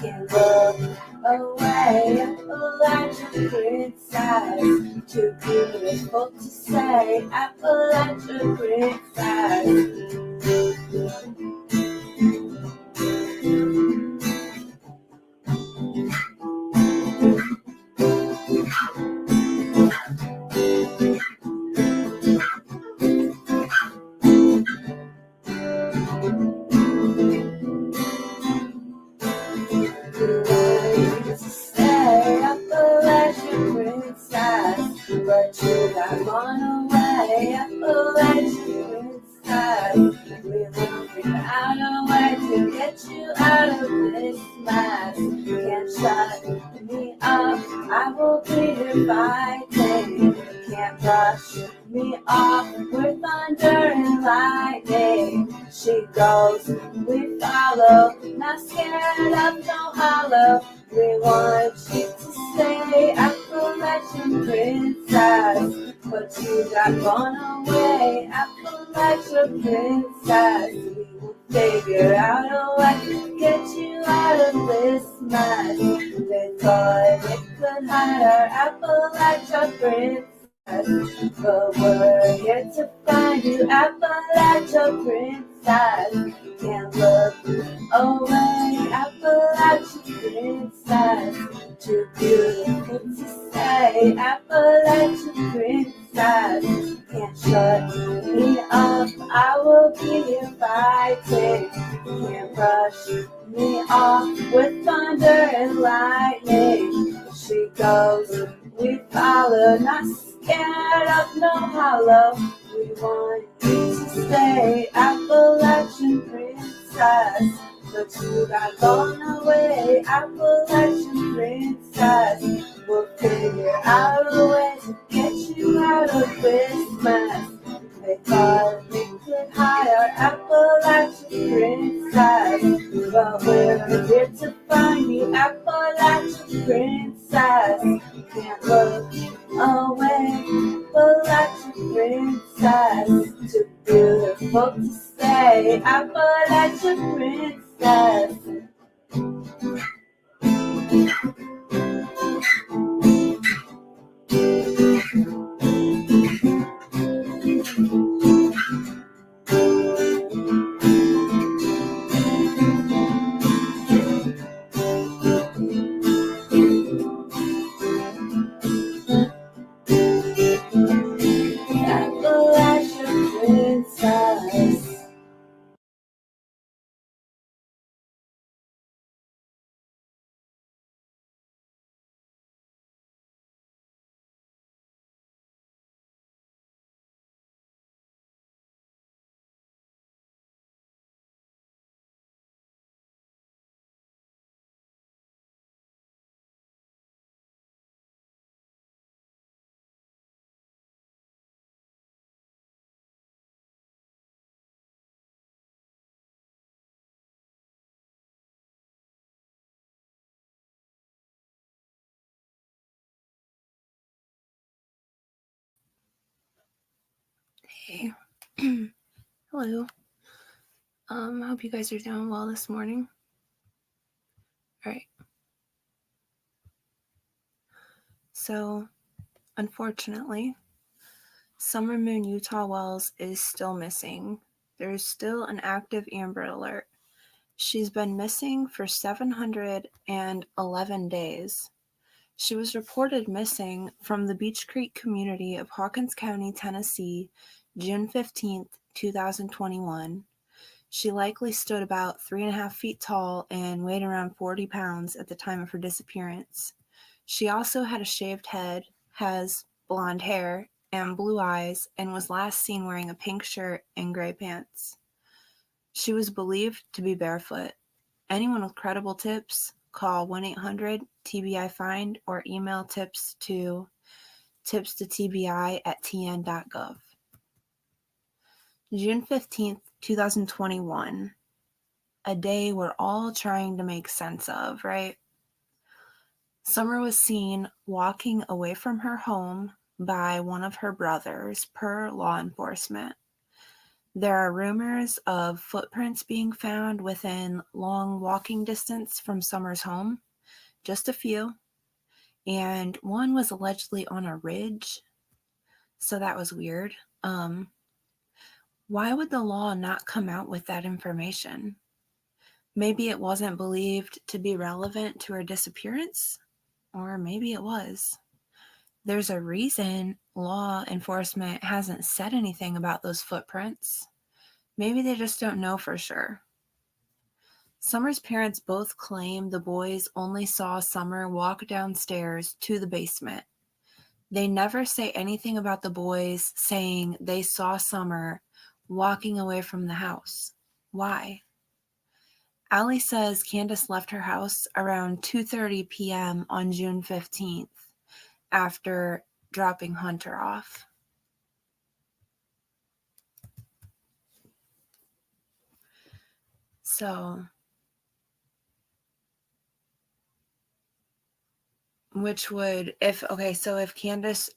Can't look away, Appalachian princess. Too beautiful to say, Appalachian princess. But you got gone away, Appalachian princess. We will figure out a way to get you out of this mess. Can't shut me up, I will be your fighting. Can't brush me off, we're thunder and lightning. She goes, we follow, not scared of no hollow. We want you to stay, Appalachian princess. But you got gone away, Appalachian princess. We will figure out a way to get you out of this mess. They thought they could hide our Appalachian princess, but we're here to find you, Appalachian princess. Can't look away, Appalachian princess. Too beautiful to say, Appalachian princess. Can't shut me up, I will be here fighting. Can't brush me off with thunder and lightning. She goes, we follow, not scared of no hollow. We want you to stay, Appalachian princess. But you got gone away, Appalachian princess. We'll figure out a way to get you out of this mess. They thought they could hide our Appalachian princess, but we're here to find you, Appalachian princess. Can't look away, Appalachian princess. Too beautiful to stay, Appalachian princess. Appalachian princess. Hey. Hello. I hope you guys are doing well this morning. All right. So, unfortunately, Summer Moon Utah Wells is still missing. There is still an active Amber Alert. She's been missing for 711 days. She was reported missing from the Beech Creek community of Hawkins County, Tennessee, June 15th, 2021. She likely stood about 3.5 feet tall and weighed around 40 pounds at the time of her disappearance. She also had a shaved head, has blonde hair, and blue eyes, and was last seen wearing a pink shirt and gray pants. She was believed to be barefoot. Anyone with credible tips, call 1-800-TBI FIND or email tips to tipstotbi@tn.gov. June 15th, 2021. A day we're all trying to make sense of, right? Summer was seen walking away from her home by one of her brothers, per law enforcement. There are rumors of footprints being found within long walking distance from Summer's home, just a few, and one was allegedly on a ridge, so that was weird. Why would the law not come out with that information? Maybe it wasn't believed to be relevant to her disappearance, or maybe it was. There's a reason law enforcement hasn't said anything about those footprints. Maybe they just don't know for sure. Summer's parents both claim the boys only saw Summer walk downstairs to the basement. They never say anything about the boys saying they saw Summer walking away from the house. Why? Allie says Candace left her house around 2:30 p.m. on June 15th after dropping Hunter off. So, which would, if Candace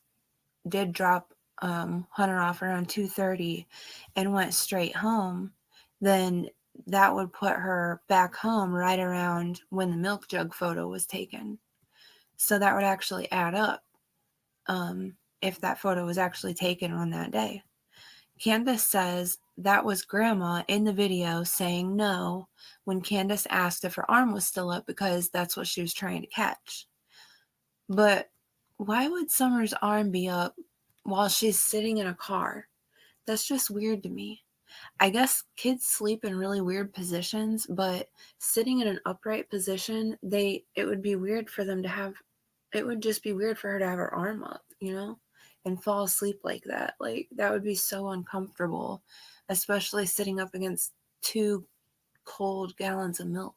did drop Hunter off around 2:30 and went straight home, then that would put her back home right around when the milk jug photo was taken. So that would actually add up if that photo was actually taken on that day. Candace says that was Grandma in the video saying no when Candace asked if her arm was still up because that's what she was trying to catch. But why would Summer's arm be up while she's sitting in a car? That's just weird to me. I guess kids sleep in really weird positions, but sitting in an upright position, it would be weird for them to have, it would just be weird for her to have her arm up, and fall asleep like that. Like, that would be so uncomfortable, especially sitting up against 2 cold gallons of milk.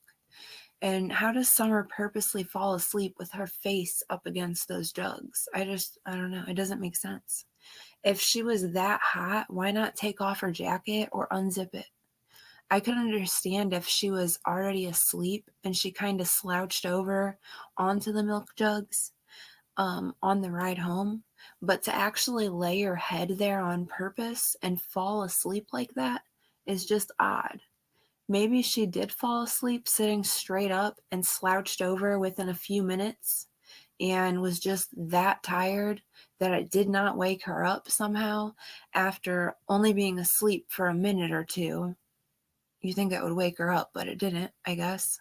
And how does Summer purposely fall asleep with her face up against those jugs? I don't know. It doesn't make sense. If she was that hot, why not take off her jacket or unzip it? I could understand if she was already asleep and she kind of slouched over onto the milk jugs on the ride home, but to actually lay her head there on purpose and fall asleep like that is just odd. Maybe she did fall asleep sitting straight up and slouched over within a few minutes and was just that tired that it did not wake her up somehow after only being asleep for a minute or two. You think that would wake her up, but it didn't, I guess.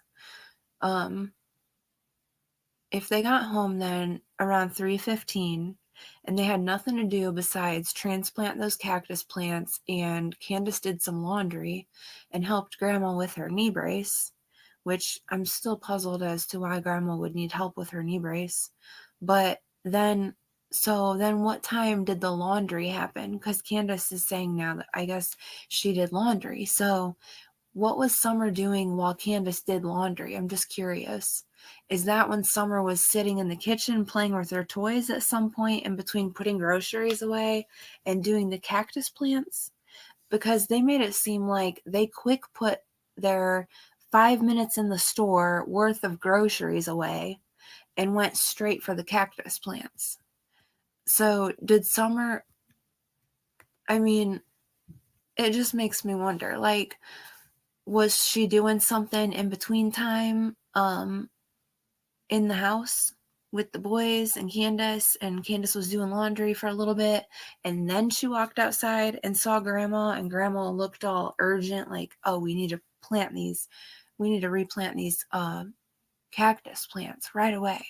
If they got home then around 3:15 and they had nothing to do besides transplant those cactus plants, and Candace did some laundry and helped Grandma with her knee brace, which I'm still puzzled as to why Grandma would need help with her knee brace. But then what time did the laundry happen? Because Candace is saying now that I guess she did laundry. So what was Summer doing while Candace did laundry? I'm just curious. Is that when Summer was sitting in the kitchen playing with her toys at some point in between putting groceries away and doing the cactus plants? Because they made it seem like they quick put their 5 minutes in the store worth of groceries away and went straight for the cactus plants. So did Summer, I mean, it just makes me wonder, like, was she doing something in between time in the house with the boys and Candace was doing laundry for a little bit, and then she walked outside and saw Grandma, and Grandma looked all urgent, like, oh, we need to replant these cactus plants right away,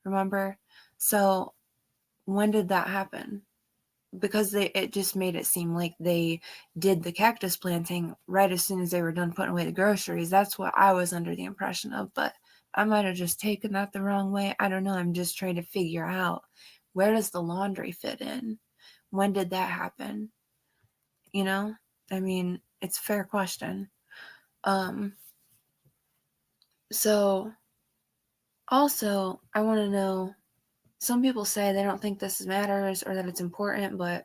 remember? So when did that happen? Because it just made it seem like they did the cactus planting right as soon as they were done putting away the groceries. That's what I was under the impression of, but I might have just taken that the wrong way. I don't know. I'm just trying to figure out, where does the laundry fit in? When did that happen? I mean, it's a fair question. So also, I want to know, some people say they don't think this matters or that it's important, but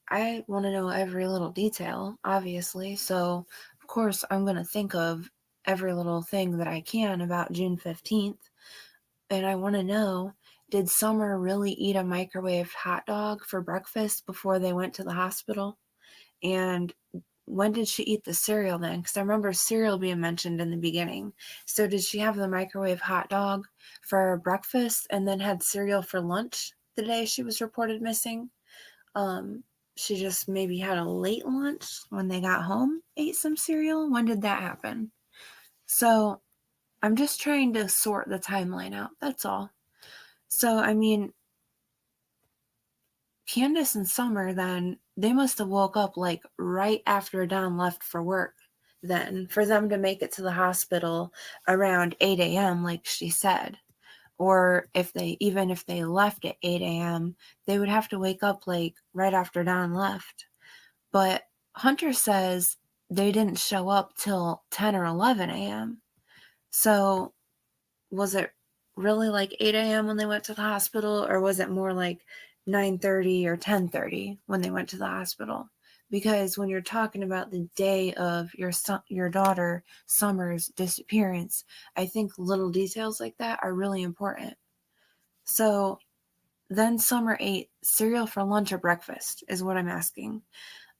I want to know every little detail, obviously. So, of course, I'm going to think of every little thing that I can about June 15th. And I want to know, did Summer really eat a microwaved hot dog for breakfast before they went to the hospital? And when did she eat the cereal then? Because I remember cereal being mentioned in the beginning. So did she have the microwave hot dog for breakfast and then had cereal for lunch the day she was reported missing? She just maybe had a late lunch when they got home, ate some cereal. When did that happen? So I'm just trying to sort the timeline out. That's all. So, I mean, Candace and Summer then, they must have woke up like right after Dawn left for work then for them to make it to the hospital around 8 a.m. like she said. Or if they left at 8 a.m., they would have to wake up like right after Dawn left. But Hunter says they didn't show up till 10 or 11 a.m. So was it really like 8 a.m. when they went to the hospital, or was it more like 9:30 or 10:30 when they went to the hospital? Because when you're talking about the day of your daughter Summer's disappearance, I think little details like that are really important. So then Summer ate cereal for lunch or breakfast is what I'm asking.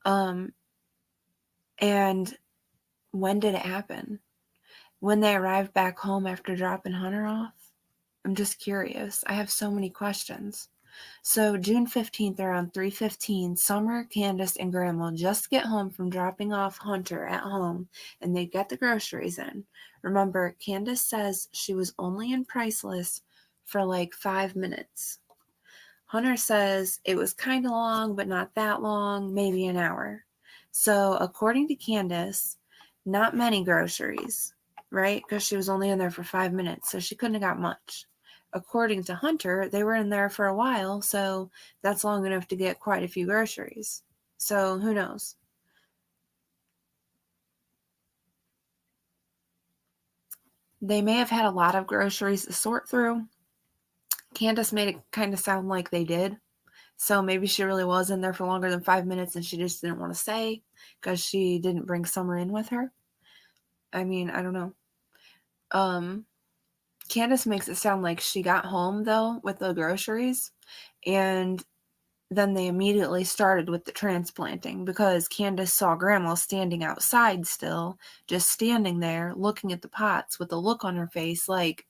And when did it happen? When they arrived back home after dropping Hunter off? I'm just curious. I have so many questions. So June 15th around 3:15, Summer, Candace, and Grandma just get home from dropping off Hunter at home, and they get the groceries in. Remember, Candace says she was only in Priceless for like 5 minutes. Hunter says it was kind of long, but not that long, maybe an hour. So according to Candace, not many groceries, right? Because she was only in there for 5 minutes, so she couldn't have got much. According to Hunter, they were in there for a while, so that's long enough to get quite a few groceries. So who knows? They may have had a lot of groceries to sort through. Candace made it kind of sound like they did. So maybe she really was in there for longer than 5 minutes and she just didn't want to say because she didn't bring Summer in with her. I mean, I don't know. Candace makes it sound like she got home though with the groceries, and then they immediately started with the transplanting because Candace saw Grandma standing outside still, just standing there looking at the pots with a look on her face like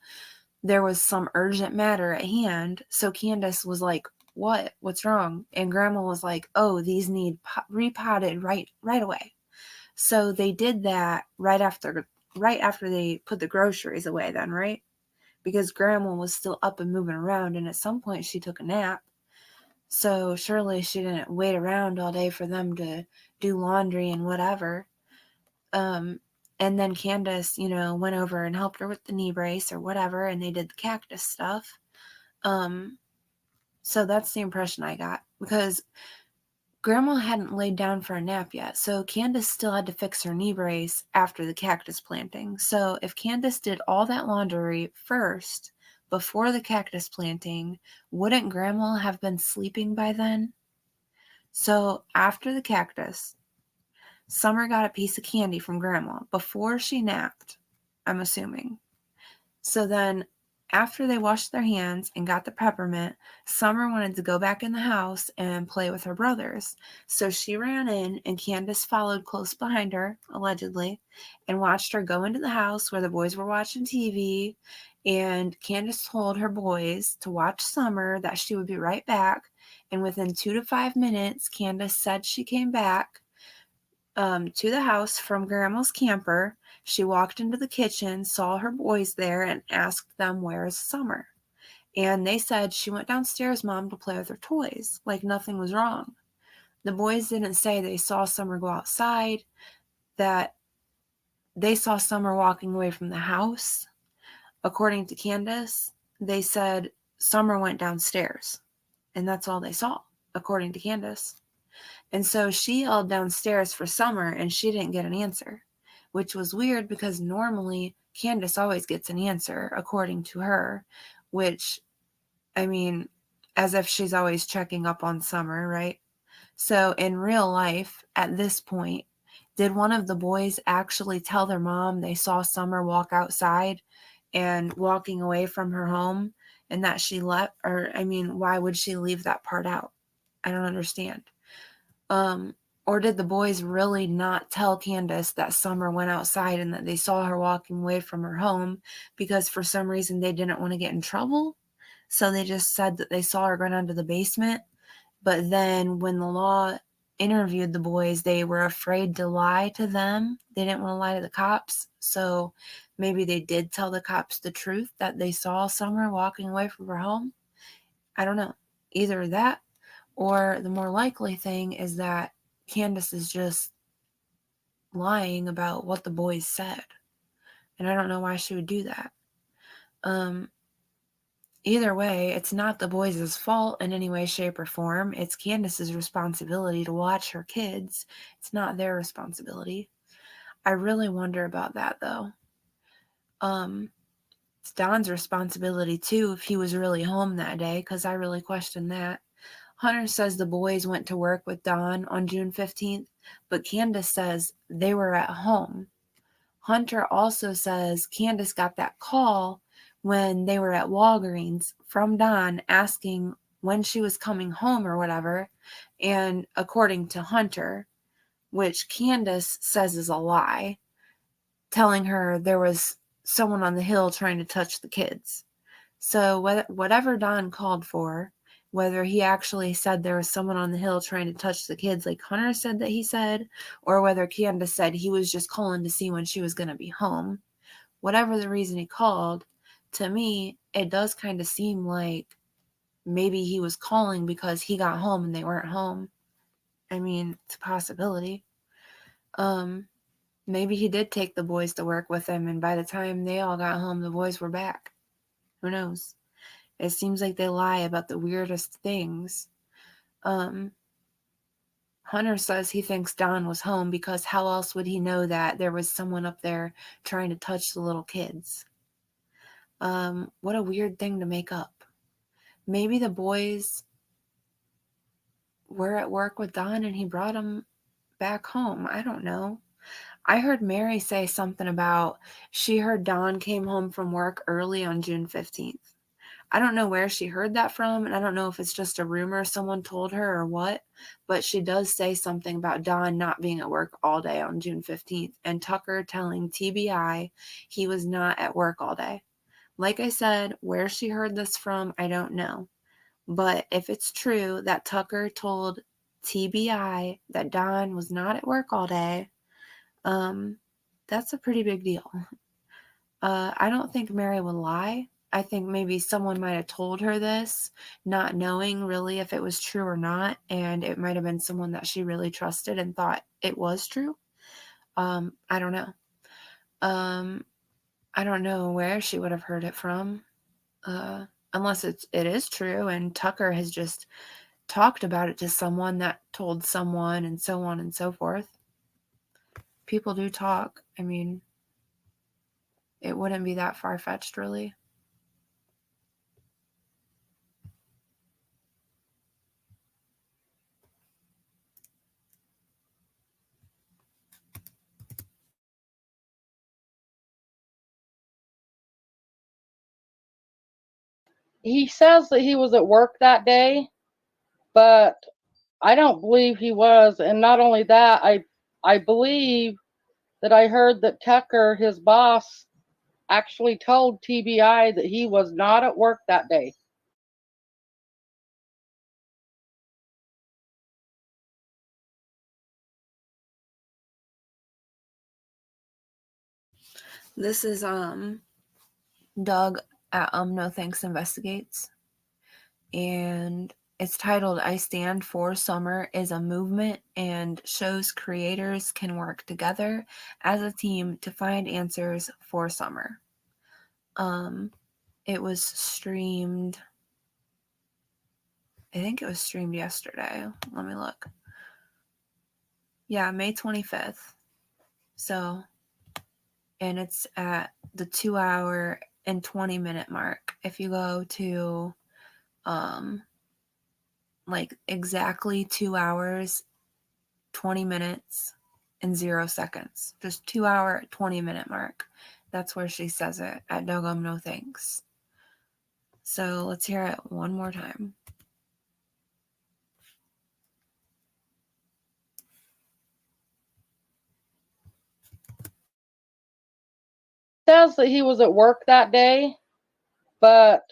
there was some urgent matter at hand. So Candace was like, what's wrong? And Grandma was like, oh, these need repotted right away. So they did that right after they put the groceries away then, right? Because Grandma was still up and moving around, and at some point she took a nap. So surely she didn't wait around all day for them to do laundry and whatever. And then Candace, went over and helped her with the knee brace or whatever, and they did the cactus stuff. So that's the impression I got, because Grandma hadn't laid down for a nap yet, so Candace still had to fix her knee brace after the cactus planting. So if Candace did all that laundry first, before the cactus planting, wouldn't Grandma have been sleeping by then? So after the cactus, Summer got a piece of candy from Grandma before she napped, I'm assuming. So then, after they washed their hands and got the peppermint, Summer wanted to go back in the house and play with her brothers. So she ran in, and Candace followed close behind her, allegedly, and watched her go into the house where the boys were watching TV. And Candace told her boys to watch Summer, that she would be right back. And within 2 to 5 minutes, Candace said she came back to the house from Grandma's camper. She walked into the kitchen, saw her boys there, and asked them, where's Summer? And they said she went downstairs, Mom, to play with her toys, like nothing was wrong. The boys didn't say they saw Summer go outside, that they saw Summer walking away from the house. According to Candace, they said Summer went downstairs, and that's all they saw, according to Candace. And so she yelled downstairs for Summer, and she didn't get an answer, which was weird because normally Candace always gets an answer, according to her, which, I mean, as if she's always checking up on Summer, right? So in real life, at this point, did one of the boys actually tell their mom they saw Summer walk outside and walking away from her home, and that she left? Or, I mean, why would she leave that part out? I don't understand. Or did the boys really not tell Candace that Summer went outside and that they saw her walking away from her home because for some reason they didn't want to get in trouble? So they just said that they saw her go down to the basement. But then when the law interviewed the boys, they were afraid to lie to them. They didn't want to lie to the cops. So maybe they did tell the cops the truth that they saw Summer walking away from her home. I don't know. Either that or the more likely thing is that Candace is just lying about what the boys said. And I don't know why she would do that. Either way, it's not the boys' fault in any way, shape, or form. It's Candace's responsibility to watch her kids. It's not their responsibility. I really wonder about that, though. It's Don's responsibility, too, if he was really home that day, because I really question that. Hunter says the boys went to work with Don on June 15th, but Candace says they were at home. Hunter also says Candace got that call when they were at Walgreens from Don asking when she was coming home or whatever. And according to Hunter, which Candace says is a lie, telling her there was someone on the hill trying to touch the kids. So whatever Don called for, whether he actually said there was someone on the hill trying to touch the kids like Hunter said that he said, or whether Candace said he was just calling to see when she was going to be home, whatever the reason he called, to me, it does kind of seem like maybe he was calling because he got home and they weren't home. I mean, it's a possibility. Maybe he did take the boys to work with him, and by the time they all got home, the boys were back. Who knows? It seems like they lie about the weirdest things. Hunter says he thinks Don was home because how else would he know that there was someone up there trying to touch the little kids? What a weird thing to make up. Maybe the boys were at work with Don and he brought them back home. I don't know. I heard Mary say something about she heard Don came home from work early on June 15th. I don't know where she heard that from, and I don't know if it's just a rumor someone told her or what, but she does say something about Don not being at work all day on June 15th, and Tucker telling TBI he was not at work all day. Like I said, where she heard this from, I don't know. But if it's true that Tucker told TBI that Don was not at work all day, that's a pretty big deal. I don't think Mary would lie. I think maybe someone might have told her this, not knowing really if it was true or not, and it might have been someone that she really trusted and thought it was true. I don't know. I don't know where she would have heard it from, unless it is true, and Tucker has just talked about it to someone that told someone, and so on and so forth. People do talk. I mean, it wouldn't be that far-fetched, really. He says that he was at work that day, but I don't believe he was. And not only that, I believe that I heard that Tucker, his boss, actually told TBI that he was not at work that day. This is Doug at No Thanks Investigates, and it's titled I Stand for Summer is a movement and shows creators can work together as a team to find answers for summer. It was streamed, I think it was streamed yesterday. Let me look. Yeah, May 25th. So, and it's at the 2 hour and 20 minute mark. If you go to like exactly 2 hours, 20 minutes, and 0 seconds. Just 2 hour, 20 minute mark. That's where she says it at Doggum No Thanks. So let's hear it one more time. says that he was at work that day, but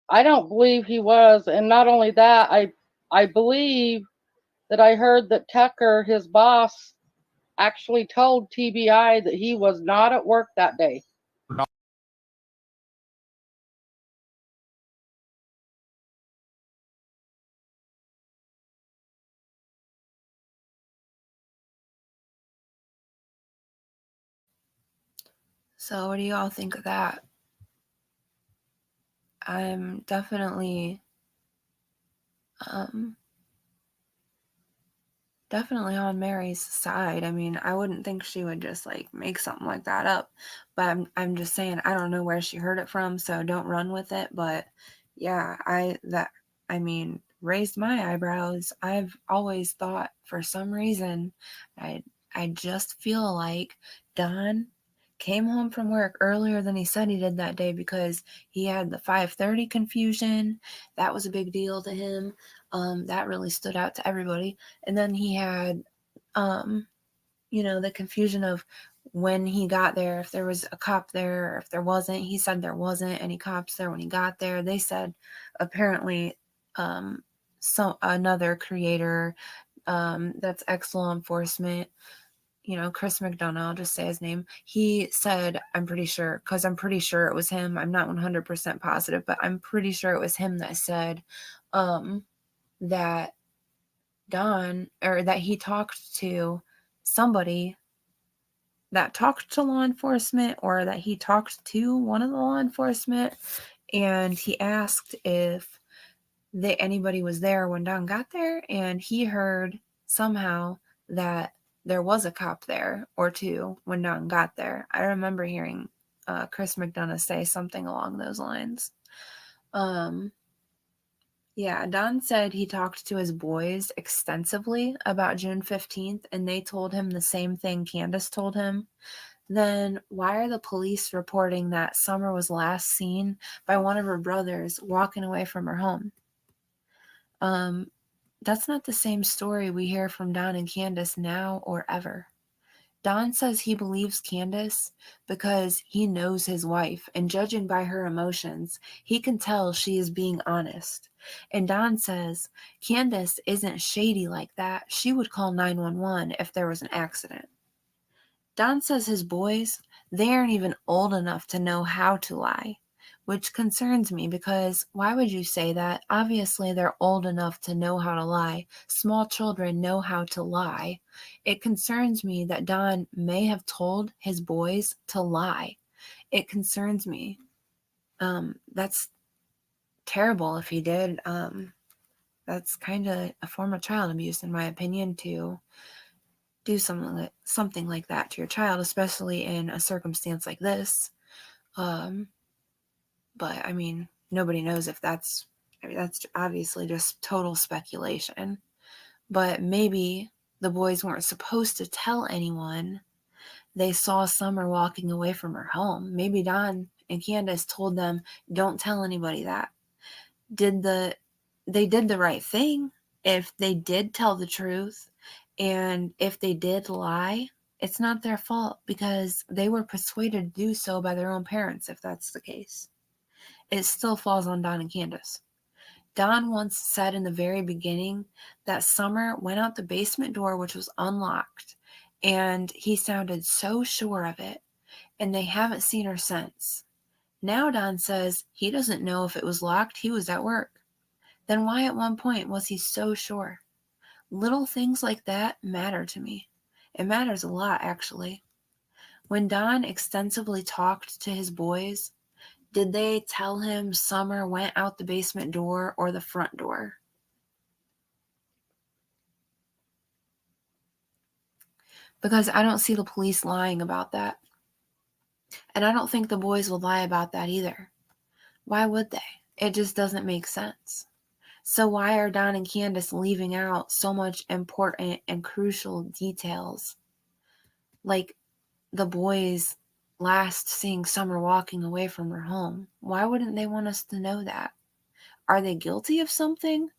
I don't believe he was. And not only that, I believe that I heard that Tucker, his boss, actually told TBI that he was not at work that day. So what do y'all think of that? I'm definitely on Mary's side. I mean, I wouldn't think she would just like make something like that up, but I'm just saying I don't know where she heard it from, so don't run with it. But yeah, I mean, raised my eyebrows. I've always thought for some reason I just feel like Don came home from work earlier than he said he did that day because he had the 5:30 confusion. That was a big deal to him. That really stood out to everybody. And then he had, the confusion of when he got there, if there was a cop there, or if there wasn't. He said there wasn't any cops there when he got there. They said apparently another creator that's ex-law enforcement, Chris McDonough, I'll just say his name. He said, I'm pretty sure it was him. I'm not 100% positive, but I'm pretty sure it was him that said that Don, or that he talked to somebody that talked to law enforcement, or that he talked to one of the law enforcement, and he asked if anybody was there when Don got there, and he heard somehow that there was a cop there or two when Don got there. I remember hearing Chris McDonough say something along those lines. Yeah, Don said he talked to his boys extensively about June 15th, and they told him the same thing Candace told him. Then why are the police reporting that Summer was last seen by one of her brothers walking away from her home? That's not the same story we hear from Don and Candace now or ever. Don says he believes Candace because he knows his wife, and judging by her emotions, he can tell she is being honest. And Don says Candace isn't shady like that. She would call 911 if there was an accident. Don says his boys, they aren't even old enough to know how to lie, which concerns me because why would you say that? Obviously, they're old enough to know how to lie. Small children know how to lie. It concerns me that Don may have told his boys to lie. It concerns me. That's terrible if he did. That's kind of a form of child abuse, in my opinion, to do something like that to your child, especially in a circumstance like this. But I mean, nobody knows if that's obviously just total speculation. But maybe the boys weren't supposed to tell anyone they saw Summer walking away from her home. Maybe Don and Candace told them, don't tell anybody that. They did the right thing if they did tell the truth, and if they did lie, it's not their fault because they were persuaded to do so by their own parents. If that's the case, it still falls on Don and Candace. Don once said in the very beginning that Summer went out the basement door, which was unlocked, and he sounded so sure of it, and they haven't seen her since. Now Don says he doesn't know if it was locked. He was at work. Then why at one point was he so sure? Little things like that matter to me. It matters a lot, actually. When Don extensively talked to his boys, did they tell him Summer went out the basement door or the front door? Because I don't see the police lying about that. And I don't think the boys will lie about that either. Why would they? It just doesn't make sense. So why are Don and Candace leaving out so much important and crucial details? Like the boys last seeing Summer walking away from her home. Why wouldn't they want us to know that? Are they guilty of something?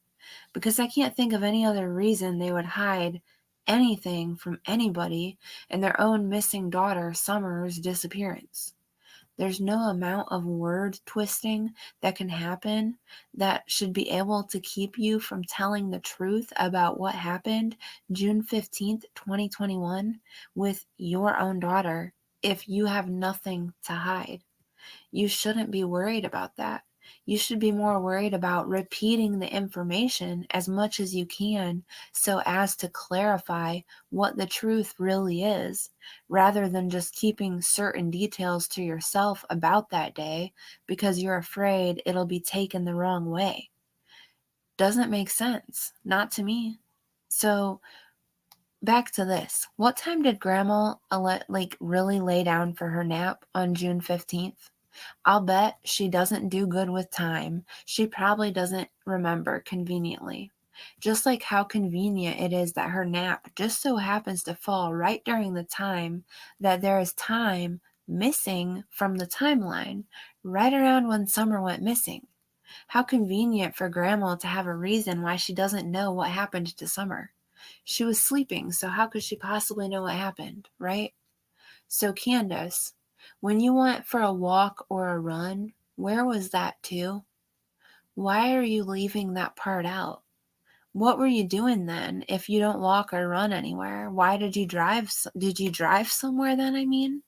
Because I can't think of any other reason they would hide anything from anybody in their own missing daughter Summer's disappearance. There's no amount of word twisting that can happen that should be able to keep you from telling the truth about what happened June 15th, 2021 with your own daughter if you have nothing to hide. You shouldn't be worried about that. You should be more worried about repeating the information as much as you can so as to clarify what the truth really is, rather than just keeping certain details to yourself about that day because you're afraid it'll be taken the wrong way. Doesn't make sense. Not to me. So, back to this. What time did Grandma really lay down for her nap on June 15th? I'll bet she doesn't do good with time. She probably doesn't remember conveniently. Just like how convenient it is that her nap just so happens to fall right during the time that there is time missing from the timeline, right around when Summer went missing. How convenient for Grandma to have a reason why she doesn't know what happened to Summer. She was sleeping, so how could she possibly know what happened, right? So, Candace, when you went for a walk or a run, where was that too? Why are you leaving that part out? What were you doing then if you don't walk or run anywhere? Why did you drive? Did you drive somewhere then,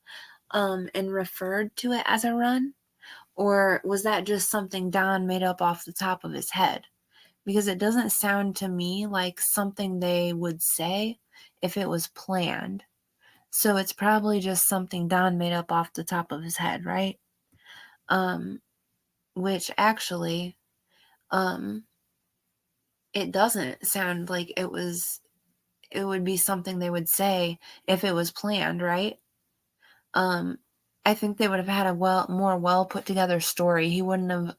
and referred to it as a run? Or was that just something Don made up off the top of his head? Because it doesn't sound to me like something they would say if it was planned. So it's probably just something Don made up off the top of his head, right? Which actually, it doesn't sound like it would be something they would say if it was planned, right? I think they would have had a more well put together story. He wouldn't have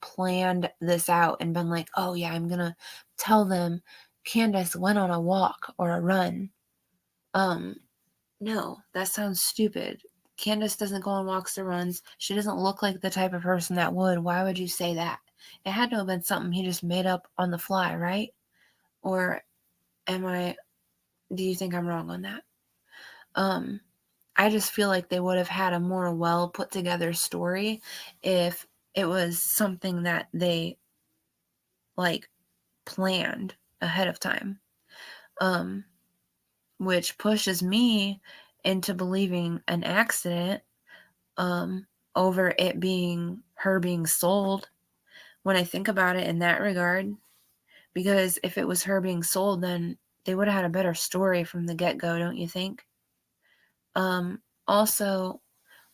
planned this out and been like, oh yeah, I'm gonna tell them Candace went on a walk or a run. No, that sounds stupid. Candace doesn't go on walks or runs. She doesn't look like the type of person that would. Why would you say that? It had to have been something he just made up on the fly, right? Or do you think I'm wrong on that? I just feel like they would have had a more well put together story if it was something that they planned ahead of time. Which pushes me into believing an accident over it being her being sold when I think about it in that regard. Because if it was her being sold, then they would have had a better story from the get-go, don't you think? Also,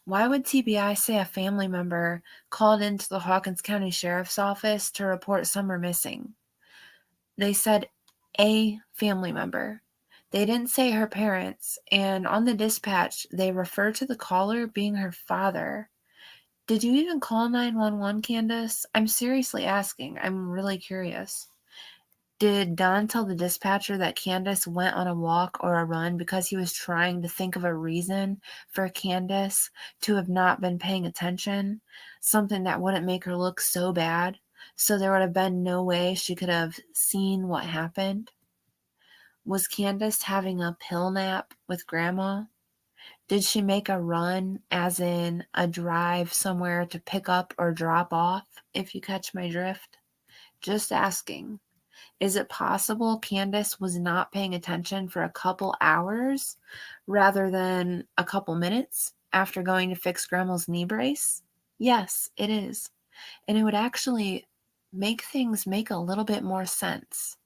why would TBI say a family member called into the Hawkins County Sheriff's Office to report Summer missing? They said a family member. They didn't say her parents, and on the dispatch, they refer to the caller being her father. Did you even call 911, Candace? I'm seriously asking. I'm really curious. Did Don tell the dispatcher that Candace went on a walk or a run because he was trying to think of a reason for Candace to have not been paying attention? Something that wouldn't make her look so bad, so there would have been no way she could have seen what happened? Was Candace having a pill nap with Grandma? Did she make a run, as in a drive somewhere to pick up or drop off, if you catch my drift? Just asking. Is it possible Candace was not paying attention for a couple hours rather than a couple minutes after going to fix Grandma's knee brace? Yes, it is. And it would actually make things make a little bit more sense.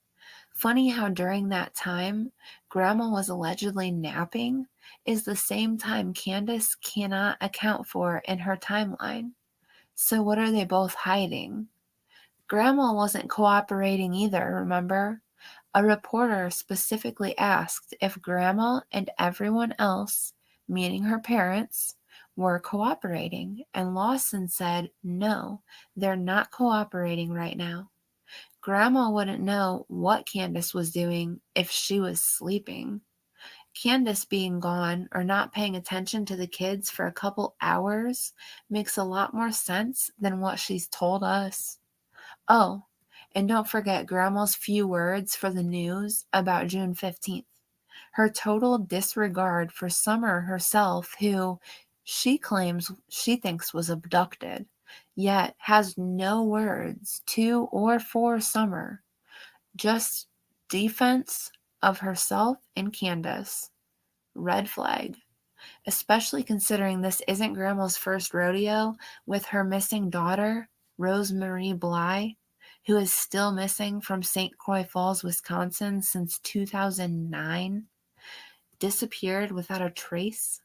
Funny how during that time, Grandma was allegedly napping is the same time Candace cannot account for in her timeline. So what are they both hiding? Grandma wasn't cooperating either, remember? A reporter specifically asked if Grandma and everyone else, meaning her parents, were cooperating, and Lawson said, no, they're not cooperating right now. Grandma wouldn't know what Candace was doing if she was sleeping. Candace being gone or not paying attention to the kids for a couple hours makes a lot more sense than what she's told us. Oh, and don't forget Grandma's few words for the news about June 15th. Her total disregard for Summer herself, who she claims she thinks was abducted, yet has no words to or for Summer, just defense of herself and Candace. Red flag, especially considering this isn't Grandma's first rodeo with her missing daughter, Rose Marie Bly, who is still missing from St. Croix Falls, Wisconsin since 2009, disappeared without a trace.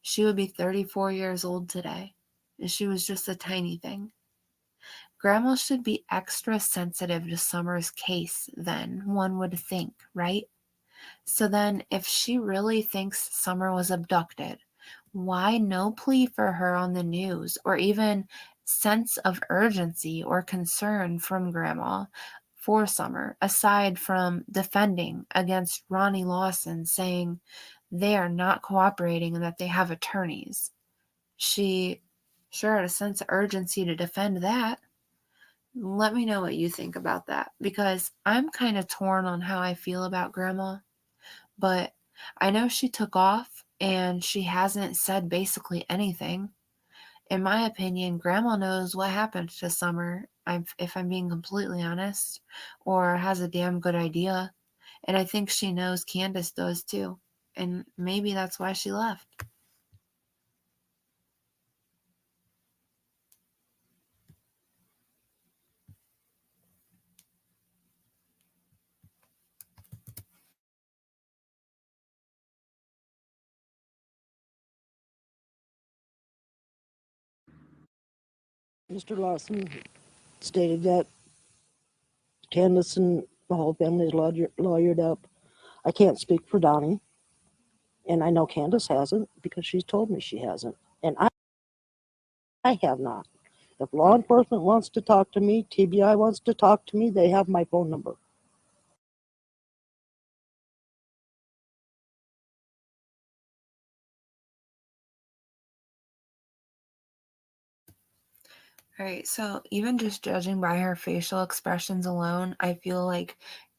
She would be 34 years old today, and she was just a tiny thing. Grandma should be extra sensitive to Summer's case then, one would think, right? So then, if she really thinks Summer was abducted, why no plea for her on the news or even sense of urgency or concern from Grandma for Summer, aside from defending against Ronnie Lawson, saying they are not cooperating and that they have attorneys? She sure had a sense of urgency to defend that. Let me know what you think about that, because I'm kind of torn on how I feel about Grandma. But I know she took off and she hasn't said basically anything. In my opinion, Grandma knows what happened to Summer, if I'm being completely honest, or has a damn good idea. And I think she knows Candace does too. And maybe that's why she left. Mr. Lawson stated that Candace and the whole family is lawyered up. I can't speak for Donnie, and I know Candace hasn't because she's told me she hasn't, and I have not. If law enforcement wants to talk to me, TBI wants to talk to me, they have my phone number. All right, so even just judging by her facial expressions alone, I feel like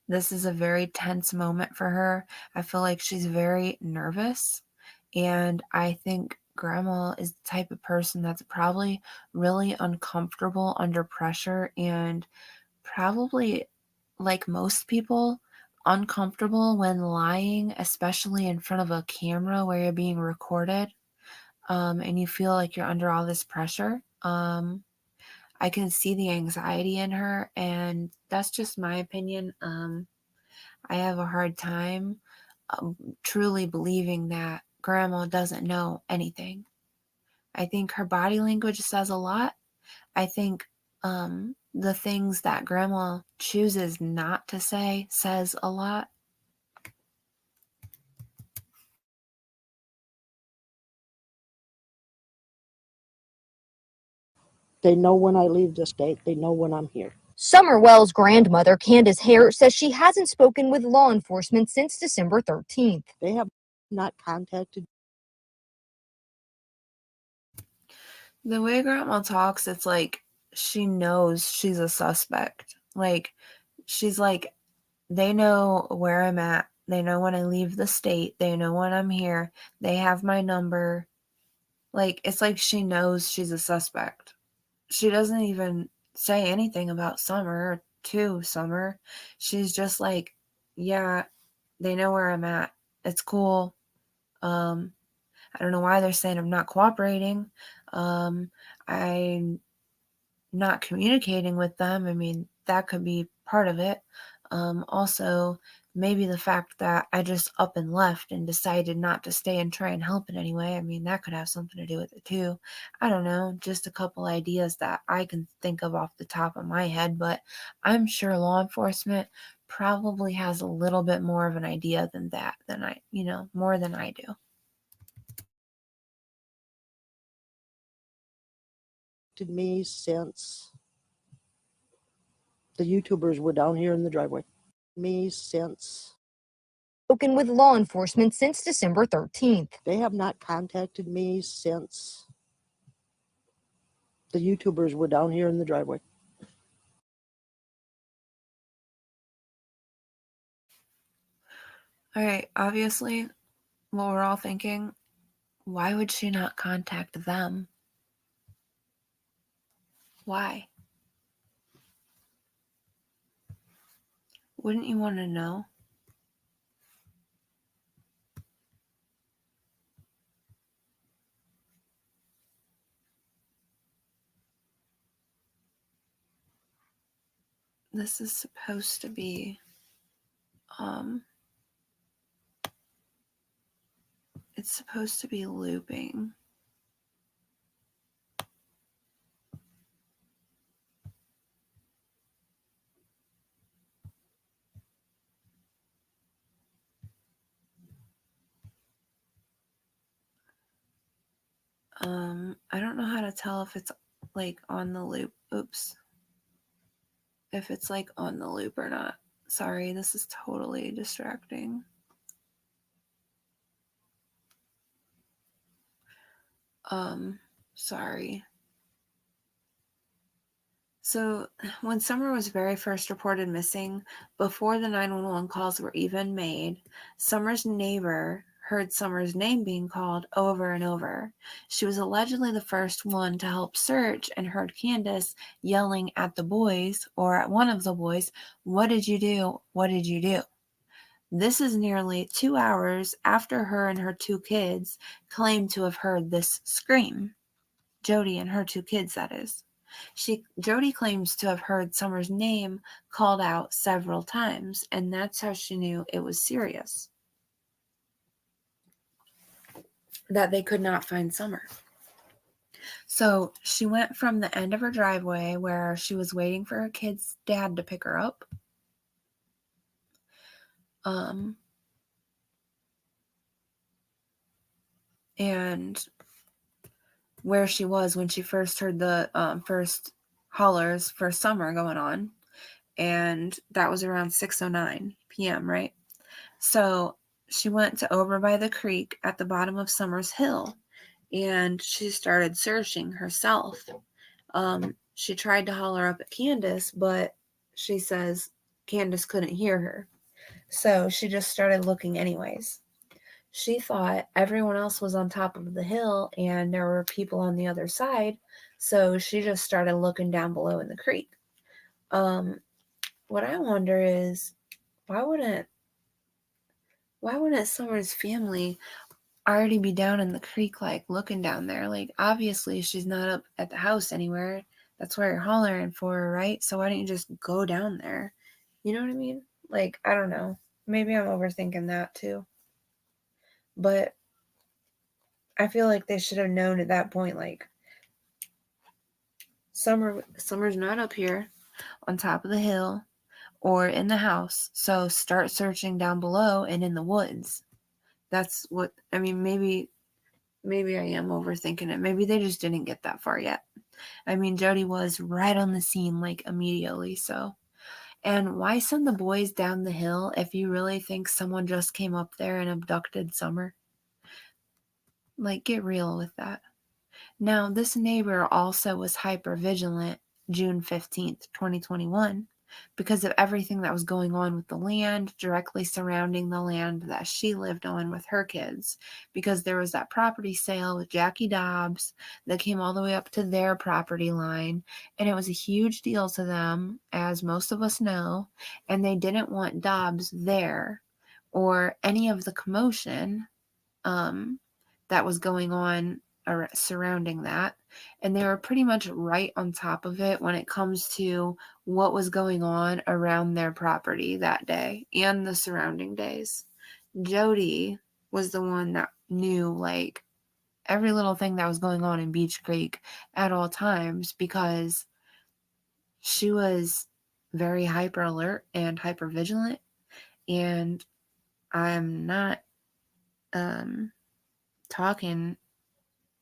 this is a very tense moment for her. I feel like she's very nervous, and I think Grandma is the type of person that's probably really uncomfortable under pressure and probably, like most people, uncomfortable when lying, especially in front of a camera where you're being recorded, and you feel like you're under all this pressure. I can see the anxiety in her, and that's just my opinion. I have a hard time truly believing that Grandma doesn't know anything. I think her body language says a lot. I think the things that Grandma chooses not to say says a lot. They know when I leave the state, they know when I'm here. Summerwell's grandmother, Candace Hare, says she hasn't spoken with law enforcement since December 13th. They have not contacted. The way Grandma talks, it's like she knows she's a suspect. Like, she's like, they know where I'm at. They know when I leave the state. They know when I'm here. They have my number. Like, it's like she knows she's a suspect. She doesn't even say anything about Summer to Summer. She's just like, yeah, they know where I'm at. It's cool. I don't know why they're saying I'm not cooperating. I'm not communicating with them. I mean, that could be part of it. Also, maybe the fact that I just up and left and decided not to stay and try and help in any way. I mean, that could have something to do with it too. I don't know, just a couple ideas that I can think of off the top of my head, but I'm sure law enforcement probably has a little bit more of an idea than that, than more than I do. Me since the YouTubers were down here in the driveway. Me since. Spoken with law enforcement since December 13th. They have not contacted me since the YouTubers were down here in the driveway. All right, obviously, what we're all thinking, Why would she not contact them? Why? Wouldn't you want to know? This is supposed to be, it's supposed to be looping. I don't know how to tell if it's like on the loop. Oops. If it's like on the loop or not. Sorry, this is totally distracting. Sorry. So, when Summer was very first reported missing, before the 911 calls were even made, Summer's neighbor heard Summer's name being called over and over. She was allegedly the first one to help search and heard Candace yelling at the boys, or at one of the boys, "What did you do? What did you do?" This is nearly 2 hours after her and her 2 kids claimed to have heard this scream. Jody and her 2 kids, that is. Jody claims to have heard Summer's name called out several times, and that's how she knew it was serious. That they could not find Summer. So she went from the end of her driveway where she was waiting for her kid's dad to pick her up. And where she was when she first heard the first hollers for Summer going on. And that was around 6:09 p.m., right? So she went to over by the creek at the bottom of Summer's Hill, and she started searching herself. She tried to holler up at Candace, but she says Candace couldn't hear her. So she just started looking anyways. She thought everyone else was on top of the hill and there were people on the other side, so she just started looking down below in the creek. What I wonder is, why wouldn't Summer's family already be down in the creek, like looking down there? Like, obviously she's not up at the house anywhere. That's where you're hollering for her, right? So why don't you just go down there? You know what I mean? Like, I don't know. Maybe I'm overthinking that too. But I feel like they should have known at that point, like, Summer's not up here on top of the hill or in the house, so start searching down below and in the woods. That's what, I mean, maybe I am overthinking it. Maybe they just didn't get that far yet. I mean, Jody was right on the scene, like, immediately, so. And why send the boys down the hill if you really think someone just came up there and abducted Summer? Like, get real with that. Now, this neighbor also was hyper-vigilant June 15th, 2021, because of everything that was going on with the land directly surrounding the land that she lived on with her kids, because there was that property sale with Jackie Dobbs that came all the way up to their property line, and it was a huge deal to them, as most of us know, and they didn't want Dobbs there or any of the commotion that was going on surrounding that, and they were pretty much right on top of it when it comes to what was going on around their property that day and the surrounding days. Jody was the one that knew, like, every little thing that was going on in Beech Creek at all times, because she was very hyper alert and hyper vigilant. And I'm not talking,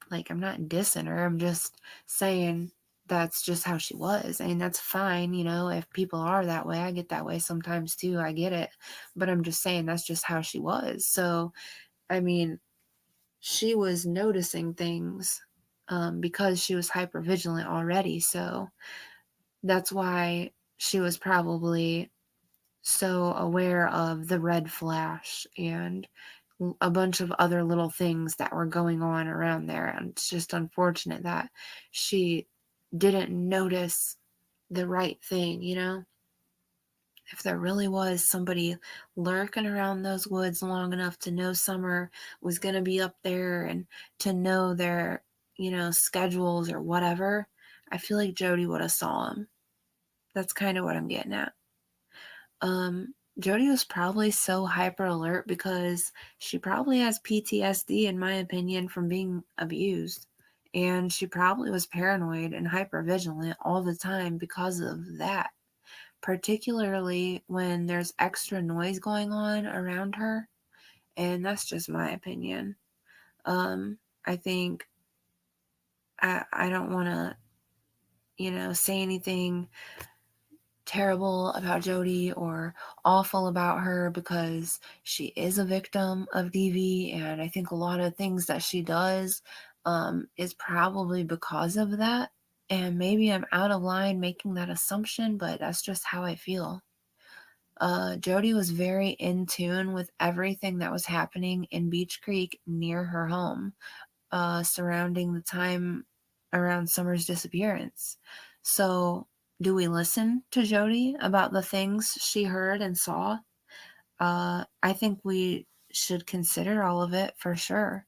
like, I'm not dissing her. I'm just saying that's just how she was. I mean, that's fine, you know, if people are that way. I get that way sometimes too. I get it. But I'm just saying that's just how she was. So, I mean, she was noticing things because she was hyper vigilant already. So that's why she was probably so aware of the red flash and a bunch of other little things that were going on around there. And it's just unfortunate that she didn't notice the right thing, you know? If there really was somebody lurking around those woods long enough to know Summer was going to be up there and to know their, schedules or whatever, I feel like Jody would have saw him. That's kind of what I'm getting at. Jody was probably so hyper alert because she probably has PTSD, in my opinion, from being abused. And she probably was paranoid and hyper vigilant all the time because of that, particularly when there's extra noise going on around her. And that's just my opinion. I think I don't want to, say anything terrible about Jody or awful about her because she is a victim of DV, and I think a lot of things that she does is probably because of that. And maybe I'm out of line making that assumption, but that's just how I feel. Jody was very in tune with everything that was happening in Beech Creek near her home, surrounding the time around Summer's disappearance. So, do we listen to Jody about the things she heard and saw? I think we should consider all of it for sure.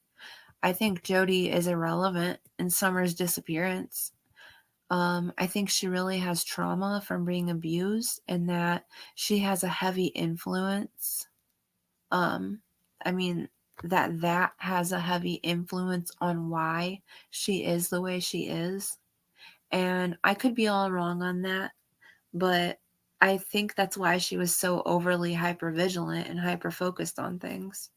I think Jody is irrelevant in Summer's disappearance. I think she really has trauma from being abused and that she has a heavy influence. I mean, that has a heavy influence on why she is the way she is. And I could be all wrong on that, but I think that's why she was so overly hypervigilant and hyper focused on things.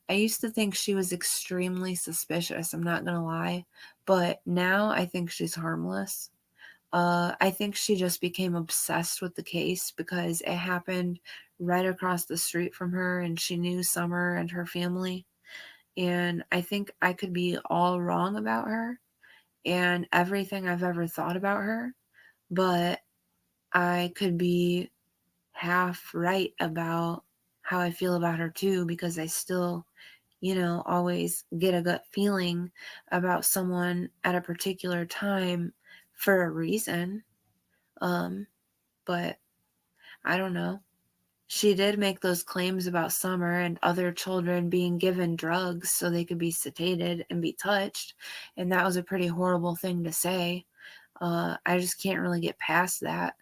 I used to think she was extremely suspicious, I'm not going to lie, but now I think she's harmless. I think she just became obsessed with the case because it happened right across the street from her and she knew Summer and her family. And I think I could be all wrong about her and everything I've ever thought about her, but I could be half right about how I feel about her too, because I still, always get a gut feeling about someone at a particular time for a reason. But I don't know. She did make those claims about Summer and other children being given drugs so they could be sedated and be touched. And that was a pretty horrible thing to say. I just can't really get past that.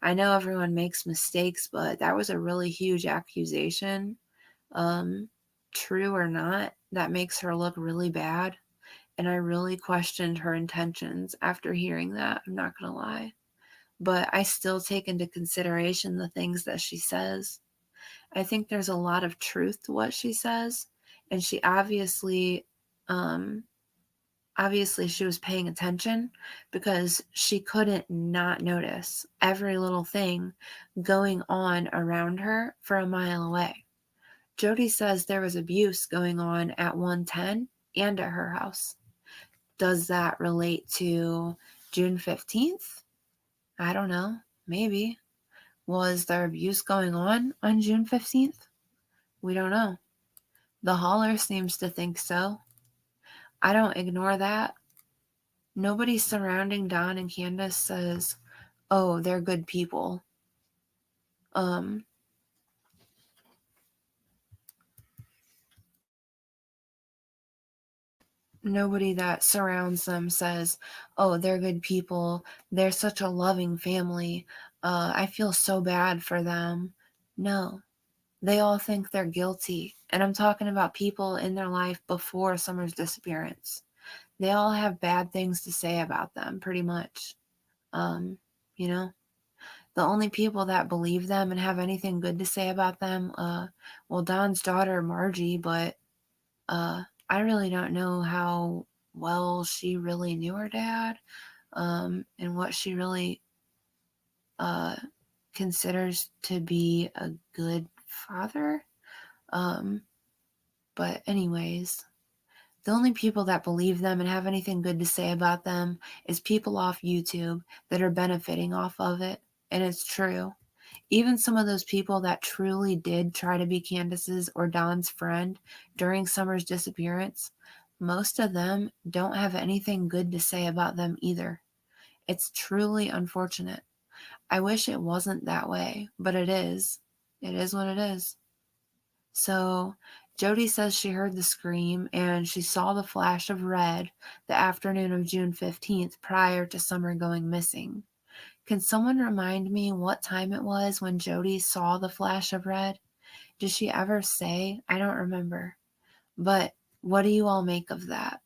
I know everyone makes mistakes, but that was a really huge accusation. True or not, that makes her look really bad. And I really questioned her intentions after hearing that. I'm not going to lie. But I still take into consideration the things that she says. I think there's a lot of truth to what she says, and she obviously she was paying attention because she couldn't not notice every little thing going on around her for a mile away. Jody says there was abuse going on at 110 and at her house. Does that relate to June 15th? I don't know. Maybe. Was there abuse going on June 15th? We don't know. The hauler seems to think so. I don't ignore that. Nobody surrounding Don and Candace says, oh, they're good people. Nobody that surrounds them says, oh, they're good people. They're such a loving family. I feel so bad for them. No, they all think they're guilty. And I'm talking about people in their life before Summer's disappearance. They all have bad things to say about them, pretty much. You know, the only people that believe them and have anything good to say about them, well, Don's daughter, Margie, but I really don't know how well she really knew her dad, and what she really considers to be a good father. But anyways, the only people that believe them and have anything good to say about them is people off YouTube that are benefiting off of it. And it's true. Even some of those people that truly did try to be Candace's or Don's friend during Summer's disappearance, most of them don't have anything good to say about them either. It's truly unfortunate. I wish it wasn't that way, but it is. It is what it is. So, Jody says she heard the scream and she saw the flash of red the afternoon of June 15th prior to Summer going missing. Can someone remind me what time it was when Jody saw the flash of red? Did she ever say? I don't remember. But what do you all make of that?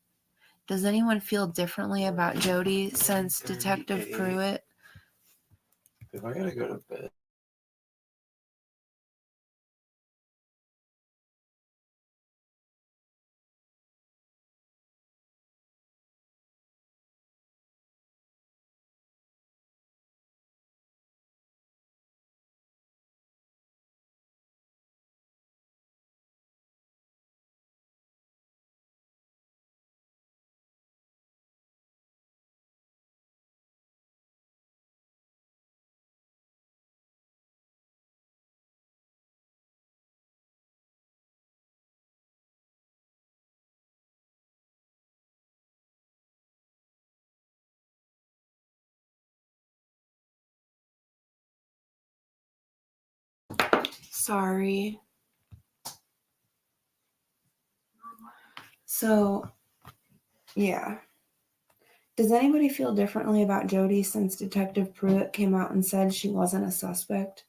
Does anyone feel differently about Jody since Detective Pruitt? If I gotta go to bed. Sorry. So, yeah. Does anybody feel differently about Jody since Detective Pruitt came out and said she wasn't a suspect?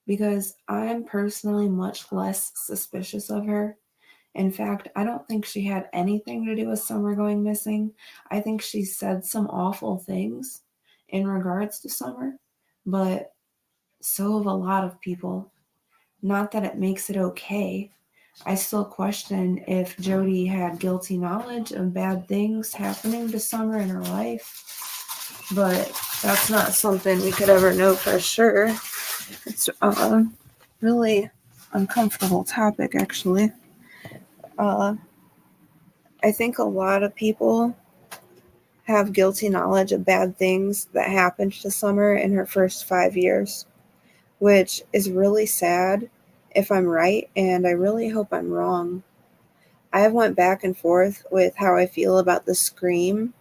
Because I'm personally much less suspicious of her. In fact, I don't think she had anything to do with Summer going missing. I think she said some awful things in regards to Summer, but so have a lot of people. Not that it makes it okay. I still question if Jody had guilty knowledge of bad things happening to Summer in her life, but that's not something we could ever know for sure. It's a really uncomfortable topic, actually. I think a lot of people have guilty knowledge of bad things that happened to Summer in her first 5 years, which is really sad if I'm right, and I really hope I'm wrong. I have went back and forth with how I feel about the scream,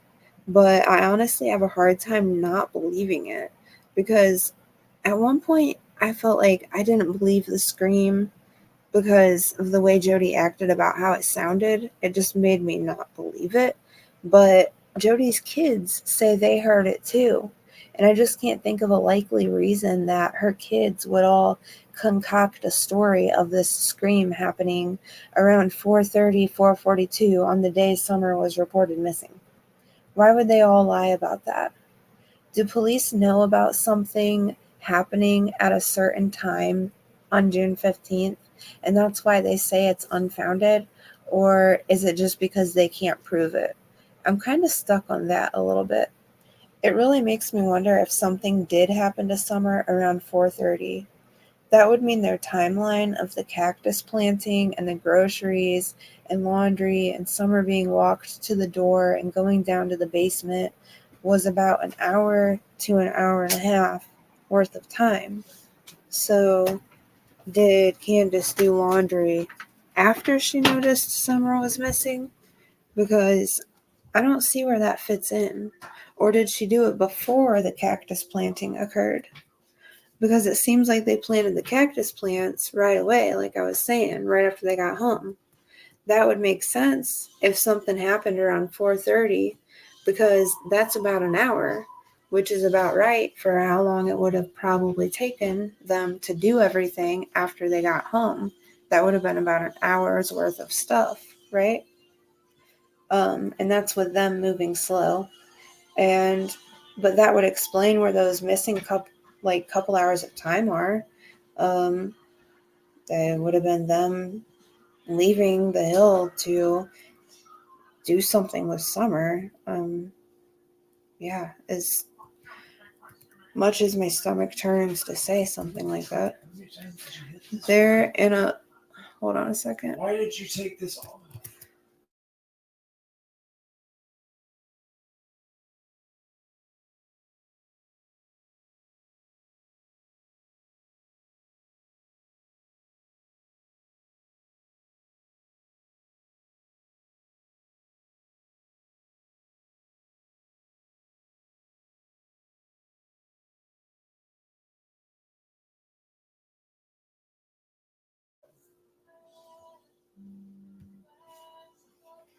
but I honestly have a hard time not believing it, because at one point I felt like I didn't believe the scream because of the way Jody acted about how it sounded. It just made me not believe it. But Jody's kids say they heard it too. And I just can't think of a likely reason that her kids would all concoct a story of this scream happening around 4:30, 4:42 on the day Summer was reported missing. Why would they all lie about that? Do police know about something happening at a certain time on June 15th, and that's why they say it's unfounded? Or is it just because they can't prove it? I'm kind of stuck on that a little bit. It really makes me wonder if something did happen to Summer around 4:30. That would mean their timeline of the cactus planting and the groceries and laundry and Summer being walked to the door and going down to the basement was about an hour to an hour and a half worth of time. So, did Candace do laundry after she noticed Summer was missing? Because I don't see where that fits in. Or did she do it before the cactus planting occurred? Because it seems like they planted the cactus plants right away, like I was saying, right after they got home. That would make sense if something happened around 4:30, because that's about an hour, which is about right for how long it would have probably taken them to do everything after they got home. That would have been about an hour's worth of stuff, right? And that's with them moving slow. But that would explain where those missing couple hours of time are. Um, they would have been them leaving the hill to do something with Summer. Yeah, as much as my stomach turns to say something like that. They're in a. Hold on a second. Why did you take this off?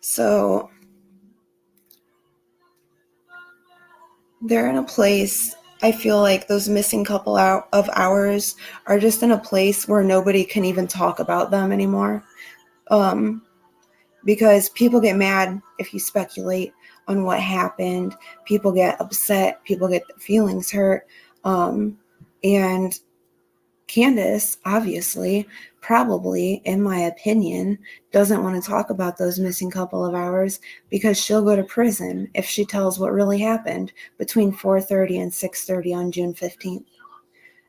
So they're in a place, I feel like those missing couple of hours are just in a place where nobody can even talk about them anymore. Because people get mad if you speculate on what happened. People get upset. People get their feelings hurt. And Candace, obviously, probably, in my opinion, doesn't want to talk about those missing couple of hours because she'll go to prison if she tells what really happened between 4:30 and 6:30 on June 15th.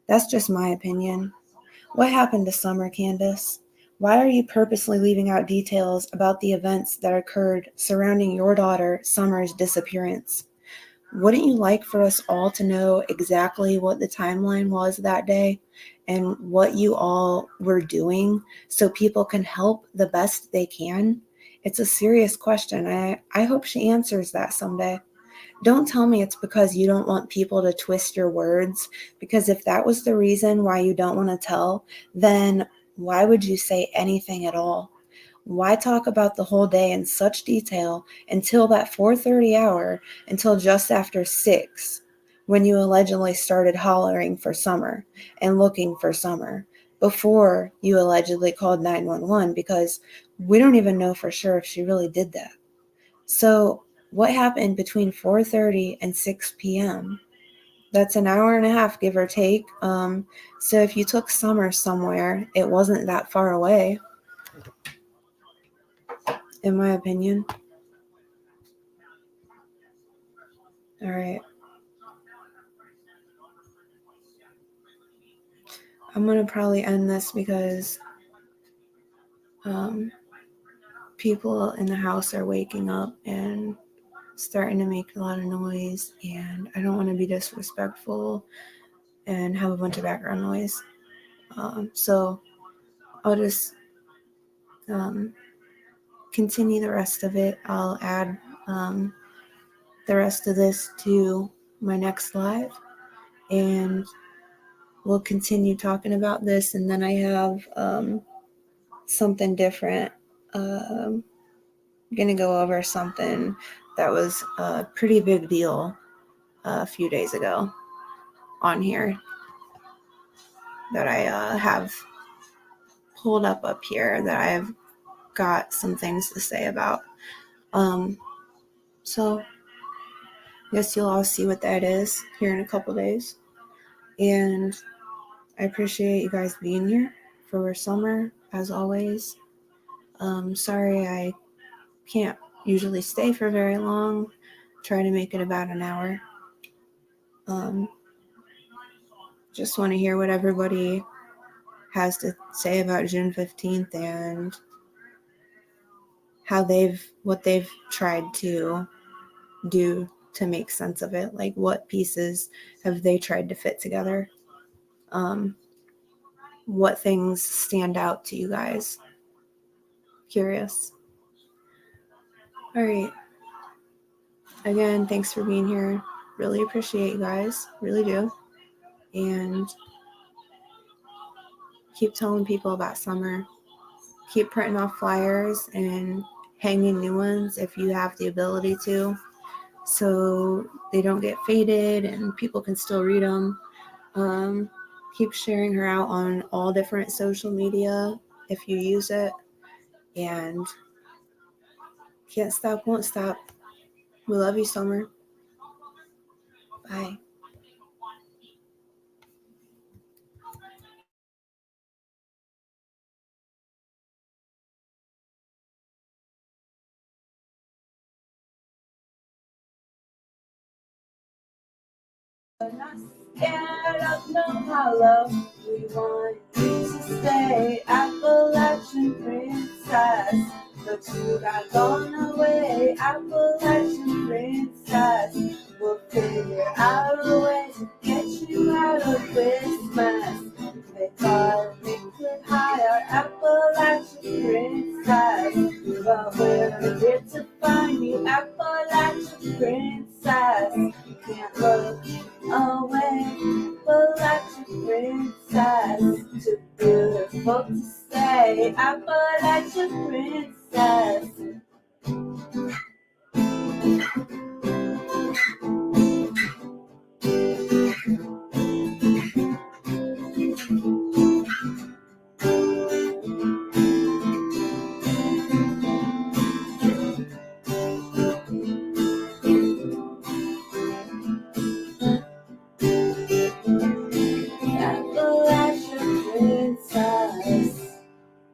That's just my opinion. What happened to Summer, Candace? Why are you purposely leaving out details about the events that occurred surrounding your daughter, Summer's disappearance? Wouldn't you like for us all to know exactly what the timeline was that day and what you all were doing so people can help the best they can? It's a serious question. I hope she answers that someday. Don't tell me it's because you don't want people to twist your words, because if that was the reason why you don't want to tell, then why would you say anything at all? Why talk about the whole day in such detail until that 4:30 hour, until just after 6, when you allegedly started hollering for Summer and looking for Summer, before you allegedly called 911, because we don't even know for sure if she really did that. So what happened between 4:30 and 6 p.m.? That's an hour and a half, give or take. So if you took Summer somewhere, it wasn't that far away, in my opinion. All right. I'm going to probably end this because people in the house are waking up and starting to make a lot of noise, and I don't want to be disrespectful and have a bunch of background noise. So I'll just continue the rest of it. I'll add the rest of this to my next live, and we'll continue talking about this. And then I have something different. I'm gonna go over something that was a pretty big deal a few days ago on here that I have pulled up here that I've got some things to say about. So I guess you'll all see what that is here in a couple days. And I appreciate you guys being here for Summer, as always. Sorry I can't usually stay for very long. Try to make it about an hour. Just want to hear what everybody has to say about June 15th and what they've tried to do to make sense of it. Like, what pieces have they tried to fit together? What things stand out to you guys? Curious. All right. Again, thanks for being here. Really appreciate you guys. Really do. And keep telling people about Summer. Keep printing off flyers and hanging new ones if you have the ability to, so they don't get faded and people can still read them. Keep sharing her out on all different social media if you use it. And can't stop, won't stop. We love you, Summer. Bye. We're not scared of no hollow. We want you to stay Appalachian princess. But you got gone away, Appalachian princess.